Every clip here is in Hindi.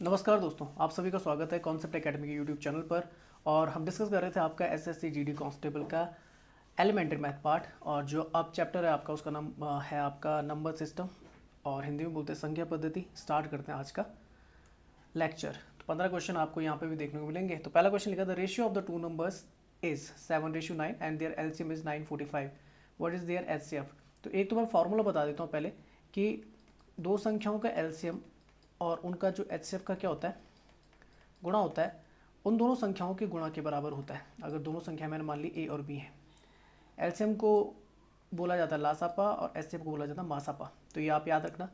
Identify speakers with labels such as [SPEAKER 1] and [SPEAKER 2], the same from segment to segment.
[SPEAKER 1] नमस्कार दोस्तों, आप सभी का स्वागत है कॉन्सेप्ट एकेडमी के यूट्यूब चैनल पर। और हम डिस्कस कर रहे थे आपका एसएससी जीडी कांस्टेबल का एलिमेंट्री मैथ पार्ट। और जो अब चैप्टर है आपका उसका नाम है आपका नंबर सिस्टम, और हिंदी में बोलते हैं संख्या पद्धति। स्टार्ट करते हैं आज का लेक्चर। तो 15 क्वेश्चन आपको यहाँ पे भी देखने को मिलेंगे। तो पहला क्वेश्चन लिखा था, ratio of the two numbers is 7:9 and their LCM is 945, what is their HCF. तो एक तो मैं फॉर्मूला बता देता हूँ पहले कि दो संख्याओं का एलसीएम और उनका जो एचसीएफ का क्या होता है, गुणा होता है, उन दोनों संख्याओं के गुणा के बराबर होता है। अगर दोनों संख्या मैंने मान ली ए और बी है, एलसीएम को बोला जाता है लासापा और एचसीएफ को बोला जाता है मासापा। तो ये आप याद रखना।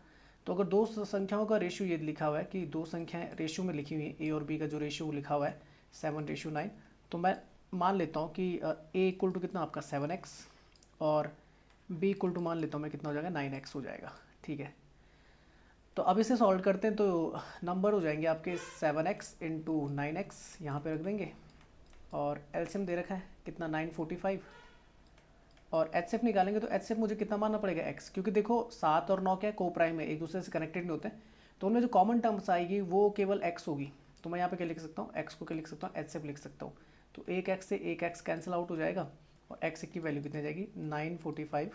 [SPEAKER 1] तो अगर दो संख्याओं का रेशियो ये लिखा हुआ है कि दो संख्याएं रेशियो में लिखी हुई है, ए और बी का जो रेशियो लिखा हुआ है 7:9, तो मैं मान लेता हूँ कि ए इक्वल टू कितना आपका 7x और बी इक्वल टू मान लेता हूँ मैं कितना हो जाएगा 9x हो जाएगा। ठीक है, तो अब इसे सॉल्व करते हैं। तो नंबर हो जाएंगे आपके 7x इंटू 9x, यहाँ पे रख देंगे। और एलसीएम दे रखा है कितना 945, और एचसीएफ निकालेंगे। तो एचसीएफ मुझे कितना मानना पड़ेगा x, क्योंकि देखो 7 और 9 क्या को प्राइम है, एक दूसरे से कनेक्टेड नहीं होते। तो उनमें जो कॉमन टर्म्स आएगी वो केवल x होगी। तो मैं यहाँ पे क्या लिख सकता हूँ, x को क्या लिख सकता हूँ, एचसीएफ लिख सकता हूँ। तो एक x से एक x कैंसिल आउट हो जाएगा, और x की वैल्यू कितनी जाएगी 945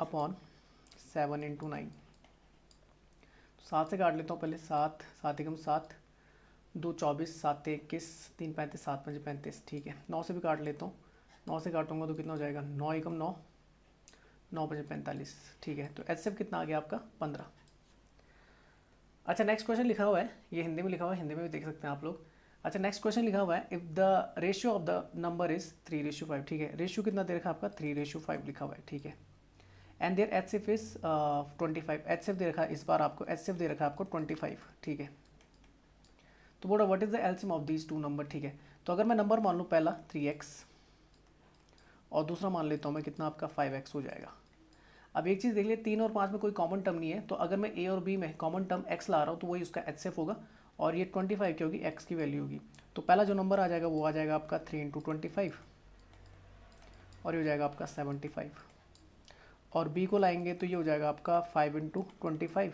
[SPEAKER 1] अपॉन 7 इंटू 9। 7 से काट लेता हूँ पहले, 7 7 एकम 7, 2 24, 7 21, 3 35, 7 5 35। ठीक है, 9 से भी काट लेता हूँ। 9 से काटूंगा तो कितना हो जाएगा 9 एकम 9, 9 5 45। ठीक है, तो एचसीएफ कितना आ गया आपका 15। अच्छा, नेक्स्ट क्वेश्चन लिखा हुआ है, ये हिंदी में लिखा हुआ है, हिंदी में भी देख सकते हैं आप लोग। अच्छा, नेक्स्ट क्वेश्चन लिखा हुआ है, if the ratio of the number is 3:5। ठीक है, रेशियो कितना दे रखा है आपका 3:5 लिखा हुआ है। ठीक है, and their HCF is 25। HCF दे रखा है, इस बार आपको एचसीएफ दे रखा है आपको 25। ठीक है, तो बोला what is the LCM of these two number. ठीक है, तो अगर मैं नंबर मान लूँ पहला 3x और दूसरा मान लेता हूँ मैं कितना आपका 5x हो जाएगा। अब एक चीज़ देख लिया, 3 और 5 में कोई कॉमन टर्म नहीं है, तो अगर मैं a और b में कॉमन टर्म x ला रहा हूँ तो वही उसका एचसीएफ होगा, और ये 25 की होगी, x की वैल्यू होगी। तो पहला जो नंबर आ जाएगा वो आ जाएगा आपका 3 इंटू 25, और ये हो जाएगा आपका 75। और b को लाएंगे तो ये हो जाएगा आपका 5 इंटू 25,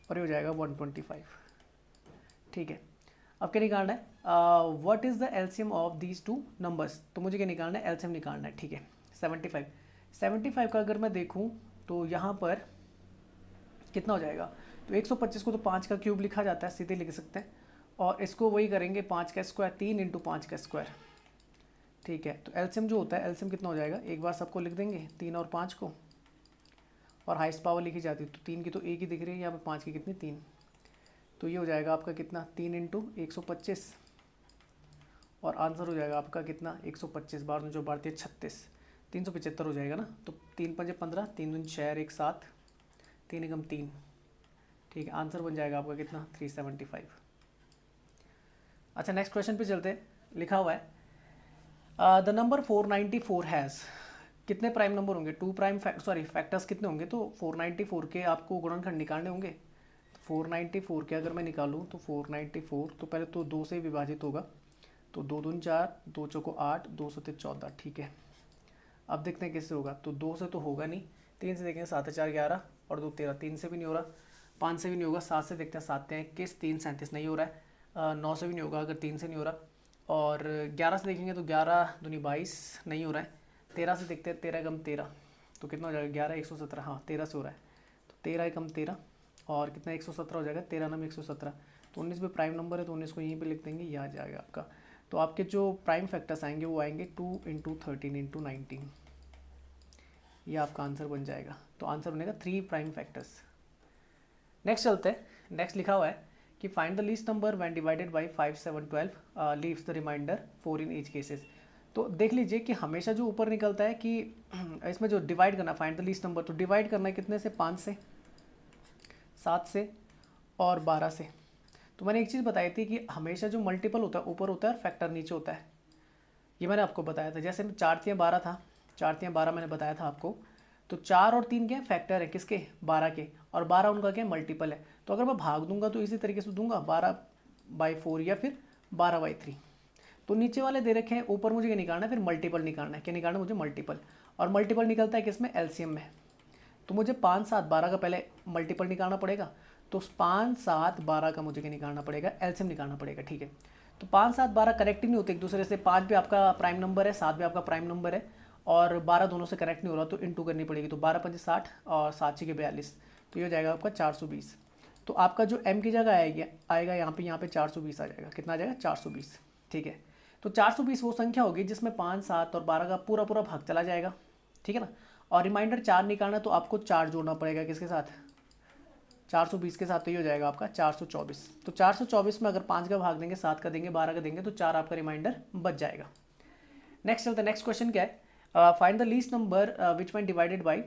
[SPEAKER 1] और ये हो जाएगा 125। ठीक है, अब क्या निकालना है, what is the LCM of these two numbers. तो मुझे क्या निकालना है, एलसीएम निकालना है। ठीक है, 75 का अगर मैं देखूं तो यहाँ पर कितना हो जाएगा, तो 125 को तो 5 का क्यूब लिखा जाता है, सीधे लिख सकते हैं। और इसको वही करेंगे 5 का स्क्वायर, 3 इंटू 5 का स्क्वायर। ठीक है, तो एलसीएम जो होता है, एलसीएम कितना हो जाएगा, एक बार सबको लिख देंगे 3 और 5 को, और हाइस्ट पावर लिखी जाती है तो 3 की तो एक ही दिख रही है, यहाँ पे 5 की कितनी 3। तो ये हो जाएगा आपका कितना 3 इंटू 125, और आंसर हो जाएगा आपका कितना 125 बार जो बढ़ती है 36, 375 हो जाएगा ना। तो 3 5 15, 3 दूनी 6 1 7, 3 एकम 3। ठीक है, आंसर बन जाएगा आपका कितना 375। अच्छा, नेक्स्ट क्वेश्चन पे चलते हैं। लिखा हुआ है द नंबर 494 हैज़, कितने प्राइम नंबर होंगे, टू प्राइम फैक्टर्स कितने होंगे। तो 494 के आपको गुणनखंड निकालने होंगे। तो 494 के अगर मैं निकालूँ तो 494 तो पहले तो 2 से विभाजित होगा, तो 2 दूनी 4, 2 चौको 8, 2 सत्ते 14। ठीक है, अब देखते हैं किससे होगा। तो 2 से तो होगा नहीं, 3 से देखेंगे 7 4 11 और 2 13, 3 से भी नहीं हो रहा, 5 से भी नहीं होगा, 7 से देखते हैं 7 21, 3 37 नहीं हो रहा है, 9 से भी नहीं होगा अगर 3 से नहीं हो रहा, और 11 से देखेंगे तो 11 दूनी 22 नहीं हो रहा है, 13 से देखते हैं 13 एकम 13, तो कितना हो जाएगा 11 117, हाँ 13 से हो रहा है, तो 13 एकम 13 और कितना 117 हो जाएगा, 13 नम 117। तो 19 भी प्राइम नंबर है तो 19 को यहीं पे लिख देंगे, ये आ जाएगा आपका। तो आपके जो प्राइम फैक्टर्स आएंगे वो आएंगे 2 इंटू 13 इंटू 19, ये आपका आंसर बन जाएगा। तो आंसर बनेगा 3 प्राइम फैक्टर्स। नेक्स्ट चलते हैं। नेक्स्ट लिखा हुआ है कि find the least number when divided by 5 7 12 leaves the remainder 4 in each cases. तो देख लीजिए कि हमेशा जो ऊपर निकलता है कि इसमें जो डिवाइड करना, फाइंड द लीस्ट नंबर, तो डिवाइड करना है कितने से, 5 से, 7 से और 12 से। तो मैंने एक चीज़ बताई थी कि हमेशा जो मल्टीपल होता है ऊपर होता है और फैक्टर नीचे होता है, ये मैंने आपको बताया था। जैसे 4 3 12 था, 4 3 12 मैंने बताया था आपको। तो 4 और 3 क्या है, फैक्टर है किसके, 12 के, और 12 उनका क्या है, मल्टीपल है। तो अगर मैं भाग दूंगा तो इसी तरीके से दूंगा 12/4 या फिर 12/3। तो नीचे वाले दे रखे हैं, ऊपर मुझे क्या निकालना है, फिर मल्टीपल निकालना है। क्या निकालना है मुझे, मल्टीपल। और मल्टीपल निकलता है किसमें, एलसीएम में। तो मुझे 5 7 12 का पहले मल्टीपल निकालना पड़ेगा। तो 5 7 12 का मुझे क्या निकालना पड़ेगा, एलसीएम निकालना पड़ेगा, ठीक है। तो 5 7 12 कनेक्ट ही नहीं होते एक दूसरे से, 5 भी आपका प्राइम नंबर है, 7 भी आपका प्राइम नंबर है, और 12 दोनों से कनेक्ट नहीं हो रहा, तो इंटू करनी पड़ेगी। तो 12 5 60 और 7 6 42, तो ये हो जाएगा आपका 420। तो आपका जो m की जगह आएगा यहाँ पे 420 आ जाएगा। कितना आ जाएगा, 420, ठीक है। तो 420 वो संख्या होगी जिसमें 5 7 और 12 का पूरा पूरा भाग चला जाएगा, ठीक है ना। और रिमाइंडर 4 निकालना, तो आपको 4 जोड़ना पड़ेगा किसके साथ, 420 के साथ, तो ये हो जाएगा आपका 424। तो 424 में अगर 5 का भाग देंगे, 7 का देंगे, 12 का देंगे, तो 4 आपका रिमाइंडर बच जाएगा। नेक्स्ट चलते हैं, नेक्स्ट क्वेश्चन क्या है, find the least number which one divided by,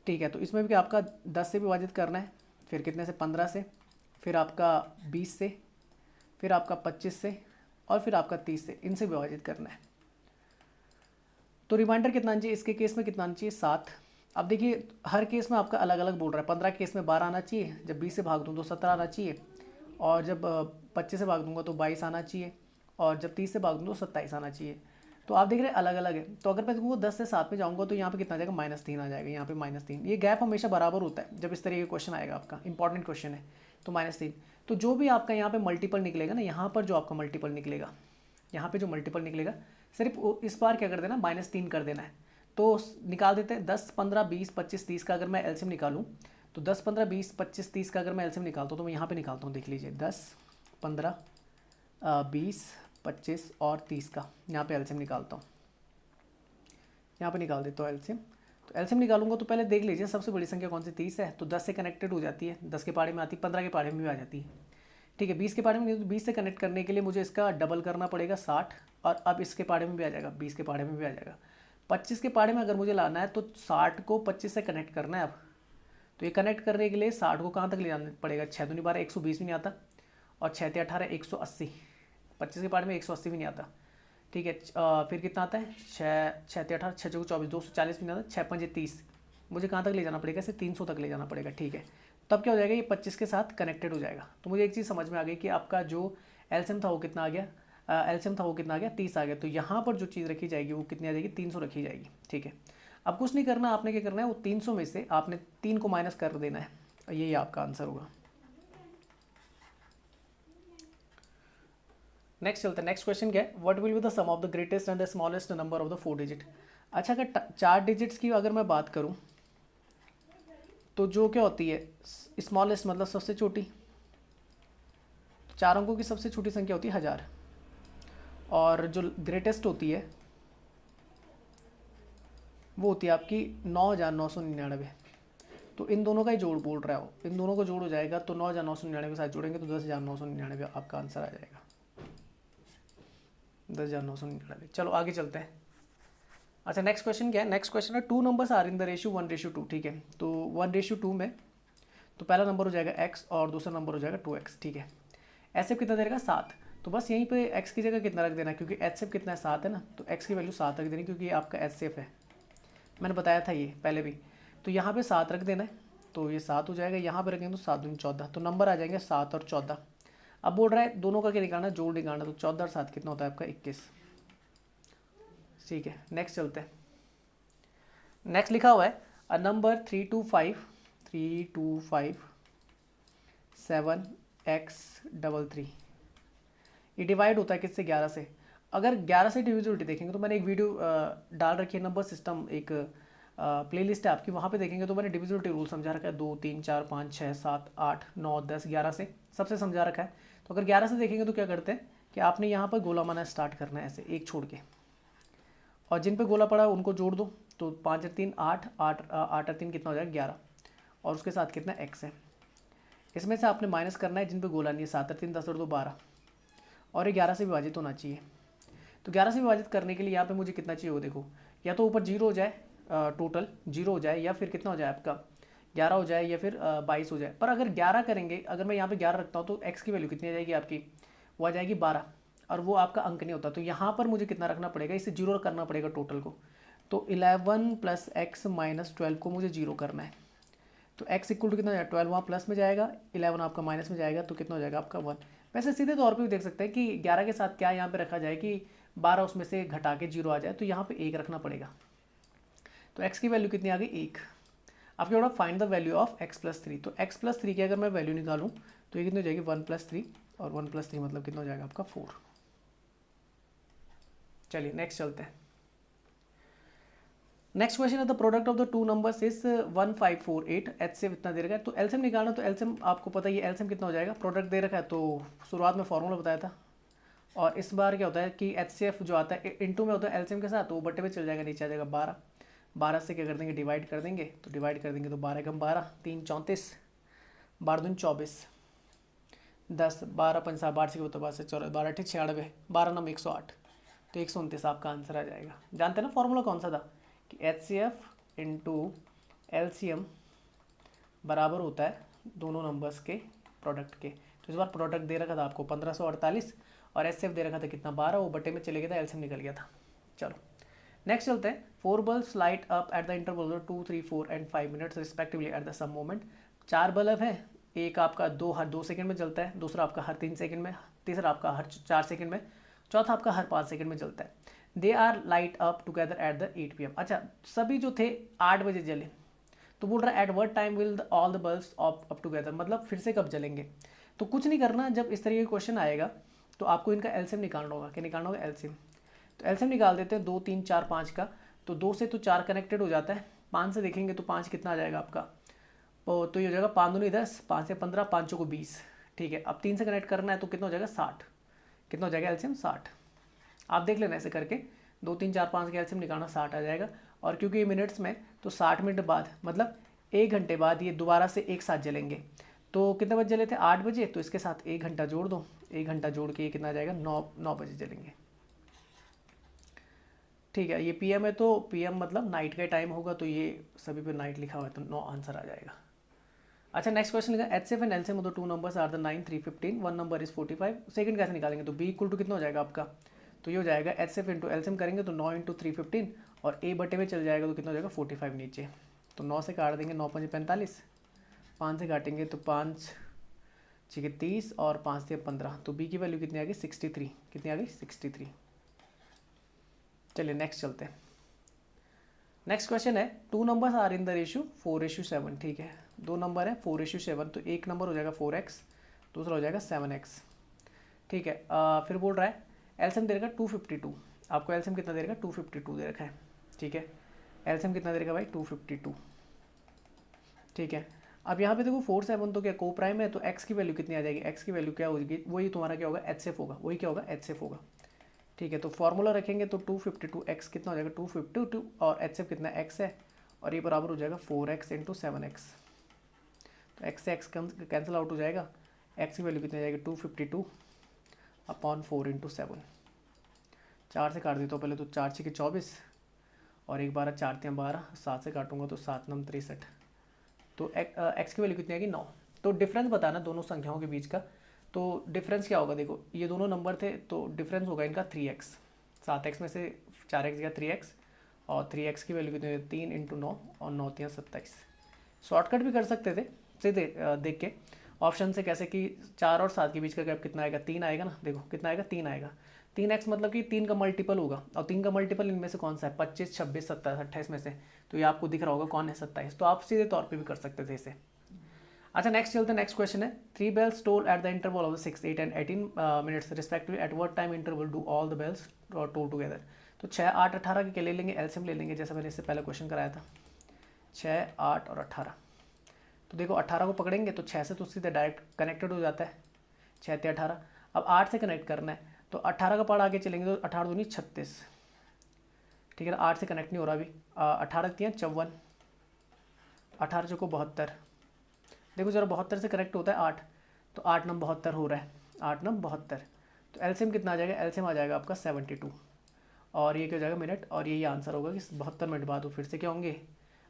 [SPEAKER 1] ठीक है। तो इसमें भी आपका 10 से विभाजित करना है, फिर कितने से, 15 से, फिर आपका 20 से, फिर आपका 25 से, और फिर आपका 30 से, इनसे विभाजित करना है। तो रिमाइंडर कितना आना चाहिए, इसके केस में कितना आना चाहिए, 7। अब देखिए हर केस में आपका अलग अलग बोल रहा है। 15 केस में 12 आना चाहिए, जब 20 से भाग दूँ तो 17 आना चाहिए, और जब 25 से भाग दूंगा तो 22 आना चाहिए, और जब 30 से भाग दूँ तो 27 आना चाहिए। तो आप देख रहे हैं अलग अलग है। तो अगर मैं तुमको 10 से 7 में जाऊँगा तो यहाँ पे कितना आ जाएगा, -3 आ जाएगा, यहाँ पे -3। ये गैप हमेशा बराबर होता है जब इस तरह का क्वेश्चन आएगा, आपका इंपॉर्टेंट क्वेश्चन है, तो -3। तो जो भी आपका यहाँ पे मल्टीपल निकलेगा ना, यहाँ पर जो आपका मल्टीपल निकलेगा, यहाँ पे जो मल्टीपल निकलेगा, सिर्फ इस बार क्या कर देना, -3 कर देना है। तो निकाल देते हैं 10 15 20 25 30 का अगर मैं एलसीएम निकालूँ, तो 10 15 20 25 30 का अगर मैं एलसीएम निकालता हूँ, तो मैं यहाँ पे निकालता हूँ, देख लीजिए 10 15 20 25 और 30 का यहाँ पे एलसीएम निकालता हूँ, यहाँ पे निकाल देता हूँ एलसीएम। तो एलसीएम निकालूंगा तो पहले देख लीजिए सबसे बड़ी संख्या कौन सी, 30 है, तो 10 से कनेक्टेड हो जाती है, 10 के पाड़े में आती है, 15 के पाड़े में भी आ जाती है, ठीक है। 20 के पाड़े में नहीं, तो 20 से कनेक्ट करने के लिए मुझे इसका डबल करना पड़ेगा 60, और अब इसके पाड़े में भी आ जाएगा, 20 के पाड़े में भी आ जाएगा। 25 के पाड़े में अगर मुझे लाना है तो 60 को 25 से कनेक्ट करना है। अब तो ये कनेक्ट करने के लिए 60 को कहाँ तक ले जाना पड़ेगा, 6 दूनी 12 120 भी नहीं आता, और 6 ते 18 180, 25 के पाड़े में 180 भी नहीं आता, ठीक है। फिर कितना आता है, 6 ते 18 6 24 240 भी नहीं आता, 6 5 30, मुझे कहाँ तक ले जाना पड़ेगा, इसे 300 तक ले जाना पड़ेगा, ठीक है। तब क्या हो जाएगा, ये 25 के साथ कनेक्टेड हो जाएगा। तो मुझे एक चीज़ समझ में आ गई कि आपका जो एलसीएम था वो कितना आ गया, एलसीएम था वो कितना आ गया, 30 आ गया। तो यहाँ पर जो चीज़ रखी जाएगी वो कितनी आ जाएगी, 300 रखी जाएगी, ठीक है। अब कुछ नहीं करना, आपने क्या करना है, वो 300 में से आपने 3 को माइनस कर देना है, यही आपका आंसर होगा। नेक्स्ट चलते हैं, नेक्स्ट क्वेश्चन क्या है, what will be the sum of the greatest and the smallest number of the 4 digit. अच्छा, अगर 4 डिजिट्स की अगर मैं बात करूँ, तो जो क्या होती है, स्मॉलेस्ट मतलब सबसे छोटी, 4 अंकों की सबसे छोटी संख्या होती है 1000, और जो ग्रेटेस्ट होती है वो होती है आपकी 9999। तो इन दोनों का ही जोड़ बोल रहा है वो, इन दोनों को जोड़ हो जाएगा, तो 9999 के साथ जोड़ेंगे तो 10,999 आपका आंसर आ जाएगा, 10,999। चलो आगे चलते हैं। अच्छा, नेक्स्ट क्वेश्चन क्या है, नेक्स्ट क्वेश्चन है 2 numbers are in the ratio 1:2, ठीक है। तो 1:2 में तो पहला नंबर हो जाएगा x और दूसरा नंबर हो जाएगा 2x, ठीक है। एच कितना दे देगा, 7। तो बस यहीं पे x की जगह कितना रख देना, क्योंकि एच कितना है, 7 है ना, तो x की वैल्यू 7 रख देनी, क्योंकि ये आपका एच है, मैंने बताया था ये पहले भी। तो यहाँ पे 7 रख देना है, तो ये 7 हो जाएगा। यहाँ पे रखेंगे तो 7 दूनी 14, तो नंबर आ जाएंगे 7 और 14। अब बोल रहा है दोनों का क्या निकालना, जोड़ निकालना, तो 14 और 7 कितना होता है आपका 21, ठीक है। नेक्स्ट चलते हैं, नेक्स्ट लिखा हुआ है अ नंबर 325,7x33। ये डिवाइड होता है किससे, 11 से। अगर 11 से डिविजिबिलिटी देखेंगे तो मैंने एक वीडियो डाल रखी है, नंबर सिस्टम एक प्लेलिस्ट है आपकी, वहाँ पे देखेंगे तो मैंने डिविजिबिलिटी रूल समझा रखा है, 2 3 4 5 6 7 8 9 10 11 से सबसे समझा रखा है। तो अगर 11 से देखेंगे तो क्या करते हैं कि आपने यहाँ पर गोला माना स्टार्ट करना है, ऐसे एक छोड़ के, और जिन पे गोला पड़ा है उनको जोड़ दो। तो 5 और 3 8 8 8 और 3 कितना हो जाएगा 11, और उसके साथ कितना x है। इसमें से आपने माइनस करना है जिन पे गोला नहीं है, 7 और 3 10 और 2 12, और ये 11 से विभाजित होना चाहिए। तो 11 से विभाजित करने के लिए यहाँ पे मुझे कितना चाहिए वो देखो, या तो ऊपर 0 हो जाए, टोटल 0 हो जाए, या फिर कितना हो जाए आपका 11 हो जाए, या फिर 22 हो जाए। पर अगर 11 करेंगे, अगर मैं यहाँ पे 11 रखता हूँ तो x की वैल्यू कितनी आ जाएगी आपकी, वो आ जाएगी 12, और वो आपका अंक नहीं होता। तो यहाँ पर मुझे कितना रखना पड़ेगा, इसे 0 करना पड़ेगा टोटल को। तो 11 + x - 12 को मुझे 0 करना है। तो x इक्वल टू कितना जाएगा, 12 वहाँ प्लस में जाएगा, 11 आपका माइनस में जाएगा, तो कितना हो जाएगा आपका 1। वैसे सीधे तौर पे भी देख सकते हैं कि 11 के साथ क्या यहाँ पे रखा जाए कि 12 उसमें से घटा के 0 आ जाए, तो यहाँ पे 1 रखना पड़ेगा। तो x की वैल्यू कितनी आ गई, 1। आपके बोला find the value of x+3, तो x+3 की अगर मैं वैल्यू निकालूँ तो ये कितनी हो जाएगी 1+3, और 1+3 मतलब कितना हो जाएगा आपका 4। चलिए नेक्स्ट चलते हैं। नेक्स्ट क्वेश्चन है the product of the two numbers is 1548, H से इतना दे रखा है, तो एलसीएम निकालना, तो एलसीएम आपको पता ही है एलसीएम कितना हो जाएगा, प्रोडक्ट दे रखा है तो शुरुआत में फॉर्मूला बताया था, और इस बार क्या होता है कि HCF जो आता है इंटू में होता है एलसीएम के साथ, तो वो बट्टे में चल जाएगा, नीचे आ जाएगा 12, 12 से क्या कर देंगे डिवाइड कर देंगे, तो डिवाइड कर देंगे तो 12 कम 12, 3 34, 12 दूनी 24, 10 12 पंचा 12 से होता है 12 12 ठीक 96, 12 नम 108, तो 129 आपका आंसर आ जाएगा। जानते हैं ना फॉर्मूला कौन सा था कि HCF इंटू एलसीएम बराबर होता है दोनों नंबर्स के प्रोडक्ट के, तो इस बार प्रोडक्ट दे रखा था आपको 1548 और HCF दे रखा था कितना 12, वो बटे में चले गया था, एलसीएम निकल गया था। चलो नेक्स्ट चलते हैं। 4 bulbs light up at the interval of 2 3 4 and 5 minutes respectively at the same moment. 4 bulb है, एक आपका हर 2 सेकंड में जलता है, दूसरा आपका हर 3 सेकंड में, तीसरा आपका हर 4 सेकंड में, चौथा आपका हर 5 सेकंड में जलता है। They are light up together at the 8 PM। अच्छा सभी जो थे 8 बजे जले, तो बोल रहा है at what time will all the bulbs up together, मतलब फिर से कब जलेंगे। तो कुछ नहीं करना, जब इस तरीके का क्वेश्चन आएगा तो आपको इनका एलसीएम निकालना होगा। क्या निकालना होगा? एलसीएम। तो एलसीएम निकाल देते हैं 2 3 4 5 का, तो 2 से तो 4 कनेक्टेड हो जाता है, 5 से देखेंगे तो 5 कितना आ जाएगा आपका, तो ये हो जाएगा 5 दूनी 10, 5 से 15, 5 को 20, ठीक है। अब 3 से कनेक्ट करना है तो कितना हो जाएगा 60, कितना हो जाएगा एलसीएम 60। आप देख लेना ऐसे करके 2 3 4 5 का एलसीएम निकालना 60 आ जाएगा, और क्योंकि ये मिनट्स में तो 60 मिनट बाद मतलब 1 घंटे बाद ये दोबारा से एक साथ जलेंगे। तो कितने बजे जले थे? 8 बजे, तो इसके साथ 1 घंटा जोड़ दो, 1 घंटा जोड़ के ये कितना आ जाएगा 9 बजे जलेंगे, ठीक है। ये पीएम है तो पीएम मतलब नाइट का टाइम होगा, तो ये सभी पे नाइट लिखा हुआ है तो 9 आंसर आ जाएगा। अच्छा नेक्स्ट क्वेश्चन लिखा HCF and LCM of the two numbers are the 9 3 15, one number is 45, second कैसे निकालेंगे, तो B इक्वल टू कितना हो जाएगा आपका, तो ये हो जाएगा HCF इंटू LCM करेंगे तो 9 इंटू 3 15, और A बटे में चल जाएगा तो कितना हो जाएगा 45 नीचे, तो 9 से काट देंगे, 9 5 45, 5 से काटेंगे तो 5 6 30 और 5 से 15, तो B की वैल्यू कितनी आ गई 63, कितनी आ गई 63। चलिए नेक्स्ट चलते हैं। नेक्स्ट क्वेश्चन है two numbers are in the ratio 4:7, ठीक है। दो नंबर है 4:7, तो एक नंबर हो जाएगा 4x, दूसरा हो जाएगा 7x, ठीक है। फिर बोल रहा है एलसीएम दे रखा 252, आपको एलसीएम कितना दे रखा 252 दे रखा है, ठीक है। एलसीएम कितना दे रखा भाई 252, ठीक है। अब यहाँ पे देखो 4 7 तो क्या को प्राइम है, तो x की वैल्यू कितनी आ जाएगी, x की वैल्यू क्या होगी, वही तुम्हारा क्या होगा HCF होगा, वही क्या होगा HCF होगा, ठीक है। तो फॉर्मूला रखेंगे तो 252x कितना हो जाएगा 252, और HCF कितना x है, और ये बराबर हो जाएगा 4x इंटू 7x, तो x से x कैंसिल आउट हो जाएगा, x की वैल्यू कितनी आ जाएगी 252 अपॉन 4 इंटू 7, 4 से काट देता हूँ पहले, तो 4 6 24, और 1 12 4 3 12, 7 से काटूंगा तो 7 9 63, तो x की वैल्यू कितनी आएगी 9। तो डिफरेंस बताना दोनों संख्याओं के बीच का, तो डिफरेंस क्या होगा, देखो ये दोनों नंबर थे तो डिफरेंस होगा इनका 3x, 7x में से 4x गया 3x, और 3x की वैल्यू कितनी है 3 इंटू 9, और 9 3 27। शॉर्टकट भी कर सकते थे सीधे देख के ऑप्शन से, कैसे कि 4 और 7 के बीच का गैप कितना आएगा 3 आएगा ना, देखो कितना आएगा 3 आएगा, 3x मतलब कि 3 का मल्टीपल होगा, और 3 का मल्टीपल इनमें से कौन सा है 25 26 27 28 में से, तो ये आपको दिख रहा होगा कौन है 27, तो आप सीधे तौर पे भी कर सकते थे इसे। अच्छा नेक्स्ट चलते हैं, नेक्स्ट क्वेश्चन है 3 bells toll at the interval of 6 8 and 18 minutes respectively, at what time interval do all the bells toll together। तो 6 8 18 के ले लेंगे, एलसीएम ले लेंगे, जैसा मैंने इससे पहले क्वेश्चन कराया था 6 8 और 18। तो देखो 18 को पकड़ेंगे तो 6 से तो सीधे डायरेक्ट कनेक्टेड हो जाता है, 6 से 18। अब 8 से कनेक्ट करना है तो 18 का पार्ट आगे चलेंगे तो 18 दूनी 36, ठीक है। 8 से कनेक्ट नहीं हो रहा अभी, 18 दिया 54, 18 चौको 72, देखो जरा 72 से कनेक्ट होता है 8, तो 8 9 72 हो रहा है, 8 9 72, तो एलसीएम कितना आ जाएगा, एलसीएम आ जाएगा आपका 72, और ये क्या हो जाएगा मिनट, और ये आंसर होगा कि 72 मिनट बाद वो फिर से क्या होंगे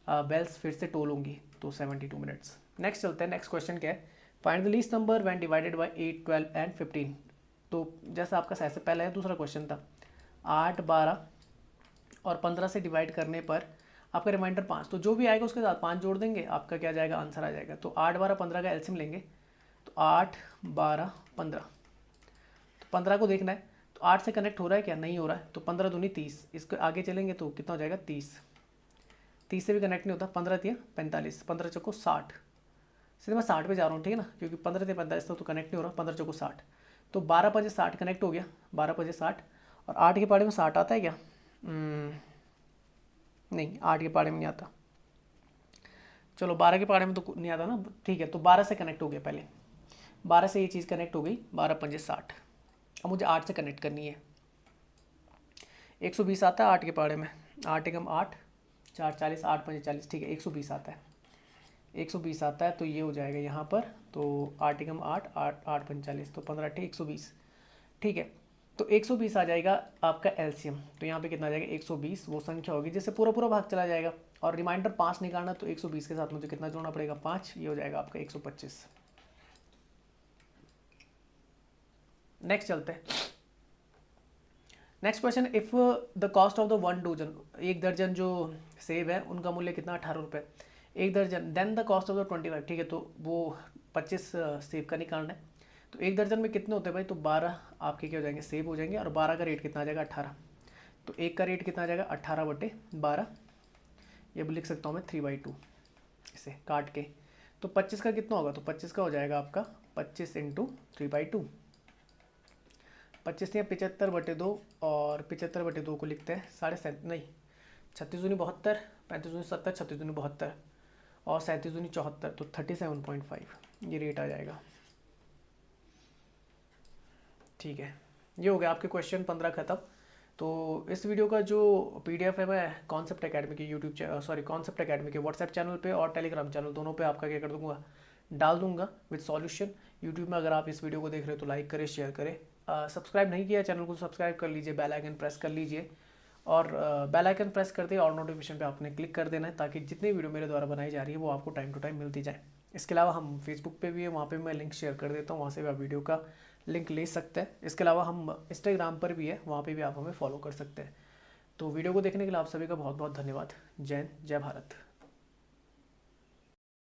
[SPEAKER 1] बेल्स फिर से टोल होंगी, तो 72 मिनट्स। नेक्स्ट चलते हैं, नेक्स्ट क्वेश्चन क्या है, find the least number when divided bye 8 12 and 15। तो जैसा आपका सबसे पहले है दूसरा क्वेश्चन था 8 12 और 15 से डिवाइड करने पर आपका रिमाइंडर 5, तो जो भी आएगा उसके साथ 5 जोड़ देंगे, आपका क्या जाएगा आंसर आ जाएगा। तो 8 12 15 का एलसीएम लेंगे, तो 8 12 15, तो 15 को देखना है तो 8 से कनेक्ट हो रहा है क्या, नहीं हो रहा है, तो 15 दूनी 30, इसको आगे चलेंगे तो कितना हो जाएगा 30, 30 से भी कनेक्ट नहीं होता। 15 तिया 45, 15 चौको 60, सीधे मैं 60 पे जा रहा हूँ, ठीक है ना, क्योंकि 15 से 45 तक तो कनेक्ट नहीं हो रहा। 15 चौको 60, तो 12 बजे 60 कनेक्ट हो गया, 12 बजे 60। और 8 के पाड़े में 60 आता है क्या? नहीं, 8 के पाड़े में नहीं आता। चलो 12 के पाड़े में तो नहीं आता ना, ठीक है। तो 12 से कनेक्ट हो गया, पहले 12 से ये चीज़ कनेक्ट हो गई, 12 पंजे 60। अब मुझे 8 से कनेक्ट करनी है। 120 आता है 8 के पाड़े में, 8 एकम 8, 4 40, 8 पंजे 40, ठीक है 120 आता है। 120 आता है तो ये हो जाएगा यहाँ पर, तो 8 एकम 8, 8 पंजे 40, तो 15 8 120, ठीक है। तो 120 आ जाएगा आपका एलसीएम। तो यहाँ पे कितना आ जाएगा? 120 वो संख्या होगी जिससे पूरा पूरा भाग चला जाएगा। और रिमाइंडर 5 निकालना, तो 120 के साथ मुझे कितना जोड़ना पड़ेगा? 5, ये हो जाएगा आपका 125। नेक्स्ट चलते हैं। Next question, if the cost of the 1 dozen, 1 दर्जन जो सेब है उनका मूल्य कितना? 18 रुपये 1 दर्जन। Then the cost of the 25, ठीक है, तो वो 25 सेब का निकालना है। तो 1 दर्जन में कितने होते हैं भाई? तो 12 आपके क्या हो जाएंगे? सेब हो जाएंगे। और 12 का रेट कितना आ जाएगा? 18। तो 1 का रेट कितना आ जाएगा? 18/12। ये भी लिख सकता हूँ मैं 3/2 इसे काट के। तो 25 का कितना होगा? तो 25 का हो जाएगा आपका 25 × 3/2। 25 या 75/2, और 75/2 को लिखते हैं 7.5, नहीं 36 दूनी 72, 35 दूनी 70, 36 दूनी 72, और 37 दूनी 74, तो 37.5 ये रेट आ जाएगा। ठीक है, ये हो गया आपके क्वेश्चन 15 खत्म। तो इस वीडियो का जो PDF है मैं कॉन्सेप्ट एकेडमी के कॉन्सेप्ट एकेडमी के व्हाट्सएप चैनल पे और टेलीग्राम चैनल दोनों पे आपका क्या कर दूंगा? डाल दूंगा विद सॉल्यूशन। यूट्यूब में अगर आप इस वीडियो को देख रहे हो तो लाइक करें, शेयर करें। सब्सक्राइब नहीं किया चैनल को सब्सक्राइब कर लीजिए, बेल आइकन प्रेस कर लीजिए, और बेल आइकन प्रेस करते ही और नोटिफिकेशन पे आपने क्लिक कर देना है, ताकि जितनी वीडियो मेरे द्वारा बनाई जा रही है वो आपको टाइम टू टाइम मिलती जाए। इसके अलावा हम फेसबुक पे भी है, वहाँ पे मैं लिंक शेयर कर देता हूँ, वहाँ से भी आप वीडियो का लिंक ले सकते हैं। इसके अलावा हम इंस्टाग्राम पर भी है, वहाँ पे भी आप हमें फॉलो कर सकते हैं। तो वीडियो को देखने के लिए आप सभी का बहुत बहुत धन्यवाद। जय हिंद, जय भारत।